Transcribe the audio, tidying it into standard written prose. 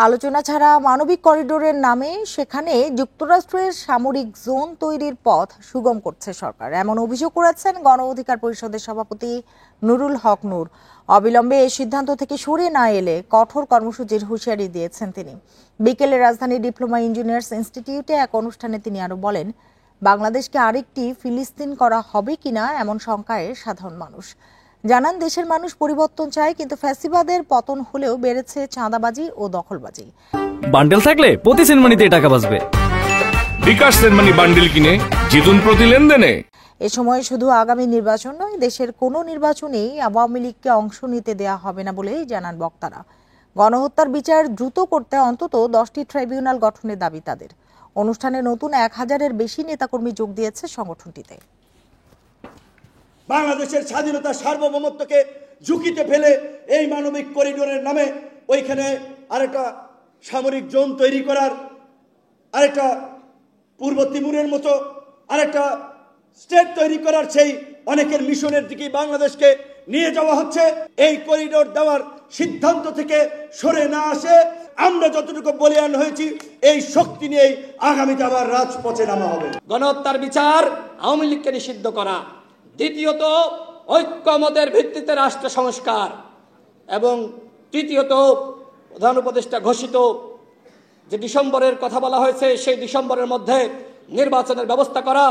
আলোচনা ছাড়া মানবিক করিডোরের নামে সেখানে যুক্তরাষ্ট্রের সামরিক জোন তৈরির পথ সুগম করছে সরকার, এমন অভিযোগ করেছেন গণ অধিকার পরিষদের সভাপতি নুরুল হক নূর। অবিলম্বে এই সিদ্ধান্ত থেকে সরে না এলে কঠোর কর্মসূচির হুঁশিয়ারি দিয়েছেন তিনি। বিকেলে রাজধানীর ডিপ্লোমা ইঞ্জিনিয়ার্স ইনস্টিটিউটে এক অনুষ্ঠানে তিনি আরো বলেন, বাংলাদেশকে আরেকটি ফিলিস্তিন করা হবে কিনা এমন শঙ্কায় সাধারণ মানুষ। জানান, দেশের মানুষ পরিবর্তন চায়, কিন্তু ফ্যাসিবাদের পতন হলেও বেড়েছে চাঁদাবাজি ও দখলবাজি। বান্ডেল থাকলে প্রতি সেনমানিতে টাকা বাঁচবে। বিকাশ সেনমানি বান্ডেল কিনে জিতুন প্রতি লেনদেনে। এ সময় শুধু আগামী নির্বাচন নয়, দেশের কোনো নির্বাচনেই আওয়ামী লীগকে অংশ নিতে দেয়া হবে না বলেই জানান বক্তারা। গণহত্যার বিচার দ্রুত করতে অন্তত 10টি ট্রাইব্যুনাল গঠনের দাবি তাদের। অনুষ্ঠানে নতুন 1000-এর বেশি নেতাকর্মী যোগ দিয়েছে সংগঠনটিতে। বাংলাদেশের স্বাধীনতা সার্বভৌমত্বকে ঝুঁকিতে ফেলে এই মানবিক করিডোরের নামে ওইখানে আরেকটা সামরিক জোন তৈরি করার, আরেকটা পূর্ব তিমুরের মতো আরেকটা স্টেট তৈরি করার সেই অনেকের মিশনের দিকে বাংলাদেশকে নিয়ে যাওয়া হচ্ছে। এই করিডোর দেওয়ার সিদ্ধান্ত থেকে সরে না আসে আমরা যতটুকু বলিয়ান হয়েছি, এই শক্তি নিয়েই আগামীতে আবার রাজপথে নামা হবে। গণহত্যার বিচার, আওয়ামী লীগকে নিষিদ্ধ করা, দ্বিতীয়ত ঐক্যমতের ভিত্তিতে রাষ্ট্র সংস্কার, এবং তৃতীয়ত প্রধান উপদেষ্টা ঘোষিত যে ডিসেম্বরের কথা বলা হয়েছে সেই ডিসেম্বরের মধ্যে নির্বাচনের ব্যবস্থা করা।